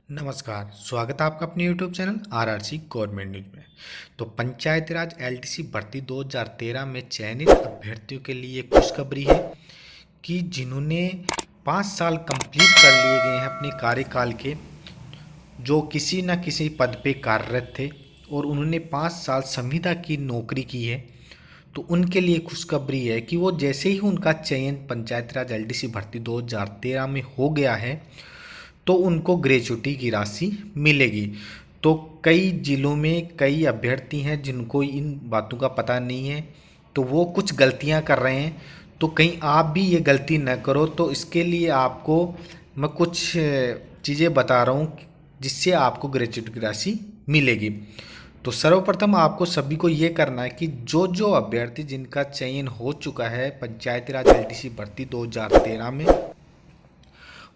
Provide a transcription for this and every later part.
नमस्कार, स्वागत है आपका अपने YouTube channel RRC government news में। तो पंचायत राज एलडीसी भर्ती 2013 में चयनित अभ्यर्थियों के लिए खुशखबरी है कि जिन्होंने 5 साल कंप्लीट कर लिए गए हैं अपने कार्यकाल के, जो किसी न किसी पद पे कार्यरत थे और उन्होंने 5 साल संविदा की नौकरी की है, तो उनके लिए खुशखबरी है कि वो जैसे ही उनका चयन पंचायत राज एलडीसी भर्ती 2013 में हो गया है तो उनको ग्रेच्युटी की राशि मिलेगी। तो कई ज़िलों में कई अभ्यर्थी हैं जिनको इन बातों का पता नहीं है, तो वो कुछ गलतियां कर रहे हैं। तो कहीं आप भी ये गलती न करो, तो इसके लिए आपको मैं कुछ चीज़ें बता रहा हूँ जिससे आपको ग्रेच्युटी की राशि मिलेगी। तो सर्वप्रथम आपको सभी को ये करना है कि जो जो अभ्यर्थी जिनका चयन हो चुका है पंचायती राज एलडीसी भर्ती 2013 में,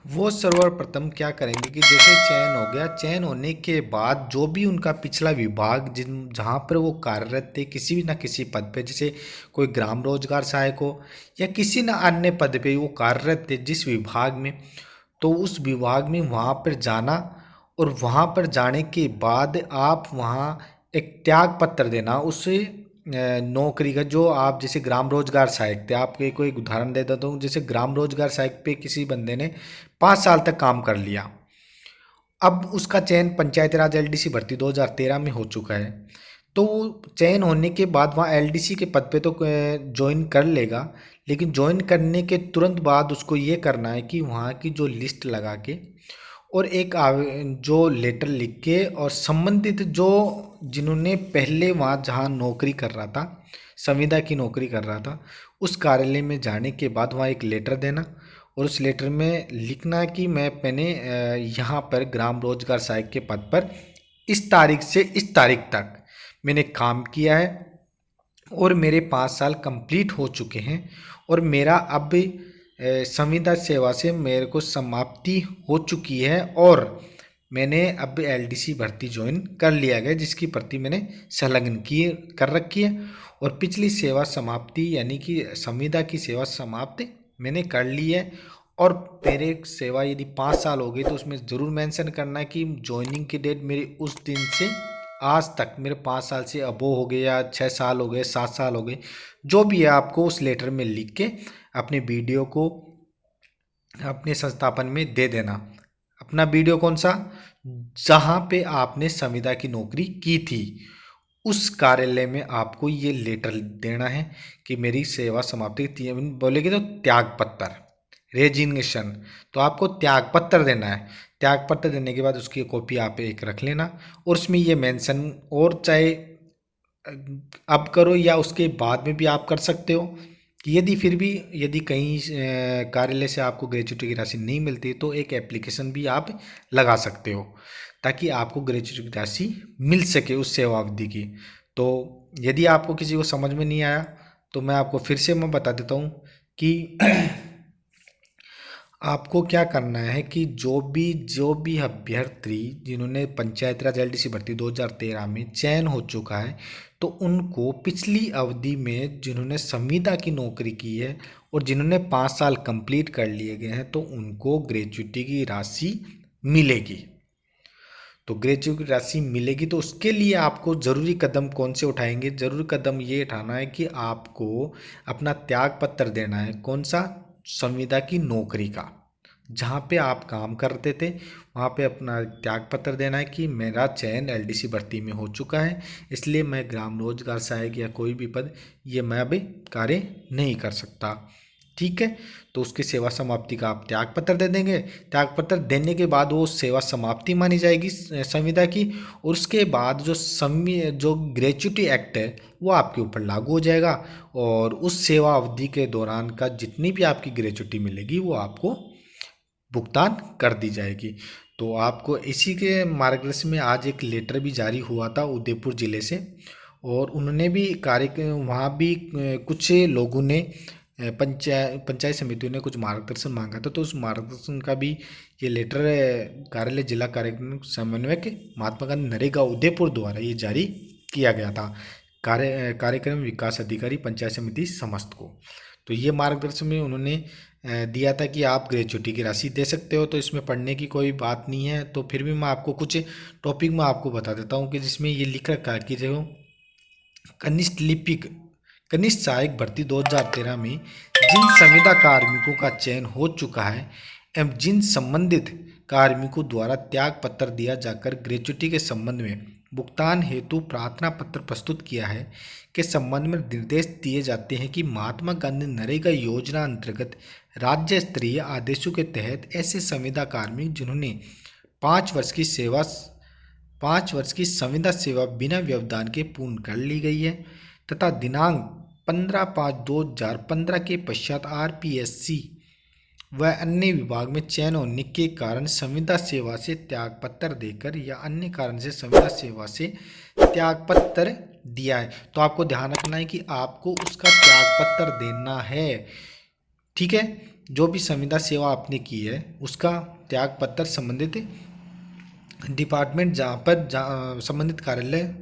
वो सर्वप्रथम क्या करेंगे कि जैसे चयन हो गया, चयन होने के बाद जो भी उनका पिछला विभाग जिन जहाँ पर वो कार्यरत थे किसी भी न किसी पद पे, जैसे कोई ग्राम रोजगार सहायक हो या किसी न अन्य पद पे वो कार्यरत थे जिस विभाग में, तो उस विभाग में वहाँ पर जाना और वहाँ पर जाने के बाद आप वहाँ एक त्याग पत्र देना उस नौकरी का। जो आप जैसे ग्राम रोजगार सहायक थे, आपको एक उदाहरण दे देता हूँ। जैसे ग्राम रोजगार सहायक पे किसी बंदे ने 5 साल तक काम कर लिया, अब उसका चयन पंचायती राज एलडीसी भर्ती 2013 में हो चुका है, तो वो चयन होने के बाद वहाँ एलडीसी के पद पे तो ज्वाइन कर लेगा, लेकिन ज्वाइन करने के तुरंत बाद उसको ये करना है कि वहाँ की जो लिस्ट लगा के और एक जो लेटर लिख के और संबंधित जो जिन्होंने पहले वहाँ जहाँ नौकरी कर रहा था, संविदा की नौकरी कर रहा था, उस कार्यालय में जाने के बाद वहाँ एक लेटर देना और उस लेटर में लिखना कि मैंने यहाँ पर ग्राम रोजगार सहायक के पद पर इस तारीख से इस तारीख तक मैंने काम किया है और मेरे 5 साल कंप्लीट हो चुके हैं और मेरा अब संविदा सेवा से मेरे को समाप्ति हो चुकी है और मैंने अब एलडीसी भर्ती ज्वाइन कर लिया गया, जिसकी भर्ती मैंने संलग्न की कर रखी है और पिछली सेवा समाप्ति यानी कि संविदा की सेवा समाप्त मैंने कर ली है। और मेरे सेवा यदि 5 साल हो गई तो उसमें ज़रूर मेंशन करना है कि ज्वाइनिंग की डेट मेरी उस दिन से आज तक मेरे 5 साल से अबो हो गए या 6 साल हो गए 7 साल हो गए, जो भी है आपको उस लेटर में लिख के अपने वीडियो को अपने संस्थापन में दे देना। अपना वीडियो कौन सा, जहाँ पे आपने संविदा की नौकरी की थी उस कार्यालय में आपको ये लेटर देना है कि मेरी सेवा समाप्ति बोलेगी तो त्याग पत्र, रेजिग्नेशन, तो आपको त्याग पत्र देना है। त्याग पत्र देने के बाद उसकी कॉपी आप एक रख लेना और उसमें ये मेंशन, और चाहे अब करो या उसके बाद में भी आप कर सकते हो कि यदि फिर भी यदि कहीं कार्यालय से आपको ग्रेच्युटी की राशि नहीं मिलती तो एक एप्लीकेशन भी आप लगा सकते हो ताकि आपको ग्रेच्युटी की राशि मिल सके उस सेवा अवधि की। तो यदि आपको किसी को समझ में नहीं आया तो मैं आपको फिर से मैं बता देता हूँ कि आपको क्या करना है कि जो भी अभ्यर्थी जिन्होंने पंचायत राज एलडीसी भर्ती 2013 में चयन हो चुका है, तो उनको पिछली अवधि में जिन्होंने संविदा की नौकरी की है और जिन्होंने 5 साल कंप्लीट कर लिए गए हैं, तो उनको ग्रेच्युटी की राशि मिलेगी। तो ग्रेच्युटी की राशि मिलेगी तो उसके लिए आपको ज़रूरी कदम कौन से उठाएंगे, ज़रूरी कदम ये उठाना है कि आपको अपना त्याग पत्र देना है। कौन सा, संविदा की नौकरी का, जहाँ पे आप काम करते थे वहाँ पे अपना त्याग पत्र देना है कि मेरा चयन एलडीसी भर्ती में हो चुका है, इसलिए मैं ग्राम रोजगार सहायक या कोई भी पद ये मैं अभी कार्य नहीं कर सकता। ठीक है, तो उसकी सेवा समाप्ति का आप त्याग पत्र दे देंगे। त्याग पत्र देने के बाद वो सेवा समाप्ति मानी जाएगी संविदा की, और उसके बाद जो ग्रेच्युटी एक्ट है वो आपके ऊपर लागू हो जाएगा और उस सेवा अवधि के दौरान का जितनी भी आपकी ग्रेच्युटी मिलेगी वो आपको भुगतान कर दी जाएगी। तो आपको इसी के मार्गदर्शन में आज एक लेटर भी जारी हुआ था उदयपुर ज़िले से, और उन्होंने भी वहाँ भी कुछ लोगों ने पंचायत समितियों ने कुछ मार्गदर्शन मांगा था, तो उस मार्गदर्शन का भी ये लेटर कार्यालय जिला कार्यक्रम समन्वयक महात्मा गांधी नरेगा उदयपुर द्वारा ये जारी किया गया था, कार्यक्रम विकास अधिकारी पंचायत समिति समस्त को। तो ये मार्गदर्शन में उन्होंने दिया था कि आप ग्रेच्युटी की राशि दे सकते हो, तो इसमें पढ़ने की कोई बात नहीं है। तो फिर भी मैं आपको कुछ टॉपिक में आपको बता देता हूँ कि जिसमें ये लिख रखा है कि देखो, कनिष्ठ लिपिक कनिष्ठ सहायक भर्ती 2013 में जिन संविदा कार्मिकों का चयन हो चुका है एवं जिन संबंधित कार्मिकों द्वारा त्याग पत्र दिया जाकर ग्रेच्युटी के संबंध में भुगतान हेतु प्रार्थना पत्र प्रस्तुत किया है के संबंध में निर्देश दिए जाते हैं कि महात्मा गांधी नरेगा योजना अंतर्गत राज्य स्तरीय आदेशों के तहत ऐसे संविदा कार्मिक जिन्होंने 5 वर्ष की सेवा 5 वर्ष की संविदा सेवा बिना व्यवधान के पूर्ण कर ली गई है तथा दिनांक 15/5/2015 के पश्चात आरपीएससी व अन्य विभाग में चयन होने के कारण संविदा सेवा से त्यागपत्र देकर या अन्य कारण से संविदा सेवा से त्यागपत्र दिया है, तो आपको ध्यान रखना है कि आपको उसका त्यागपत्र देना है। ठीक है, जो भी संविदा सेवा आपने की है उसका त्यागपत्र संबंधित डिपार्टमेंट संबंधित कार्यालय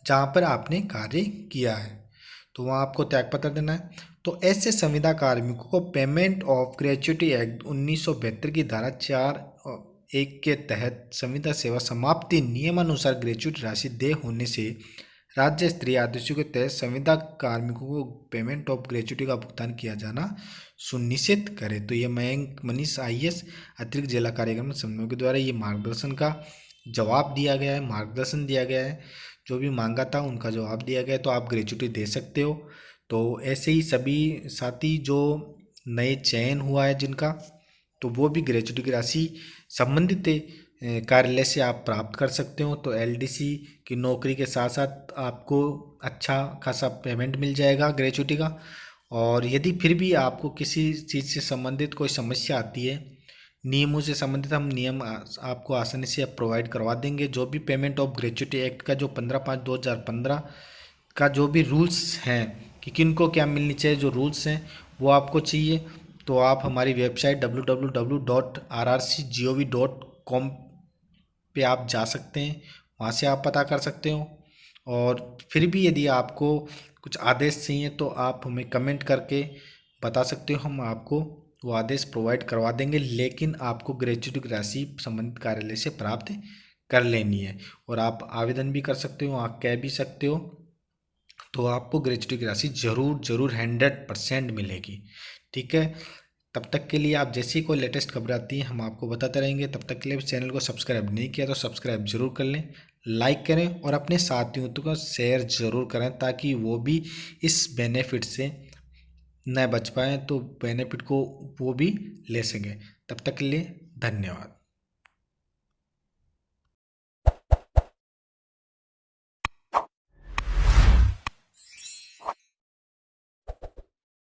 जहाँ पर आपने कार्य किया है तो वहाँ आपको त्यागपत्र देना है। तो ऐसे संविदा कार्मिकों को पेमेंट ऑफ ग्रेच्युटी एक्ट 1972 की धारा 4(1) के तहत संविदा सेवा समाप्ति नियमानुसार ग्रेच्युटी राशि देय होने से राज्य स्तरीय आदेशों के तहत संविदा कार्मिकों को पेमेंट ऑफ ग्रेच्युटी का भुगतान किया जाना सुनिश्चित करे। तो ये मयंक मनीष IAS अतिरिक्त जिला कार्यक्रम समन्वय के द्वारा ये मार्गदर्शन का जवाब दिया गया है, मार्गदर्शन दिया गया है, जो भी मांगा था उनका जवाब दिया गया है, तो आप ग्रेच्युटी दे सकते हो। तो ऐसे ही सभी साथी जो नए चयन हुआ है जिनका, तो वो भी ग्रेच्युटी की राशि संबंधित कार्यालय से आप प्राप्त कर सकते हो। तो LDC की नौकरी के साथ साथ आपको अच्छा खासा पेमेंट मिल जाएगा ग्रेच्युटी का। और यदि फिर भी आपको किसी चीज़ से संबंधित कोई समस्या आती है, नियमों से संबंधित हम नियम आपको आसानी से प्रोवाइड करवा देंगे। जो भी पेमेंट ऑफ ग्रेच्युटी एक्ट का जो 15/5/2015 का जो भी रूल्स हैं कि किन को क्या मिलनी चाहिए, जो रूल्स हैं वो आपको चाहिए, तो आप हमारी वेबसाइट www.rrcgov.com पे आप जा सकते हैं, वहाँ से आप पता कर सकते हो। और फिर भी यदि आपको कुछ आदेश चाहिए तो आप हमें कमेंट करके बता सकते हो, हम आपको वो आदेश प्रोवाइड करवा देंगे। लेकिन आपको ग्रेच्युटी की राशि संबंधित कार्यालय से प्राप्त कर लेनी है और आप आवेदन भी कर सकते हो, आप कह भी सकते हो, तो आपको ग्रेच्युटी की राशि ज़रूर 100% मिलेगी। ठीक है, तब तक के लिए आप जैसी कोई लेटेस्ट खबर आती है हम आपको बताते रहेंगे। तब तक के लिए चैनल को सब्सक्राइब नहीं किया तो सब्सक्राइब जरूर कर लें, लाइक करें और अपने साथियों को शेयर ज़रूर करें ताकि वो भी इस बेनिफिट से न बच पाएँ, तो बेनिफिट को वो भी ले सकें। तब तक के लिए धन्यवाद।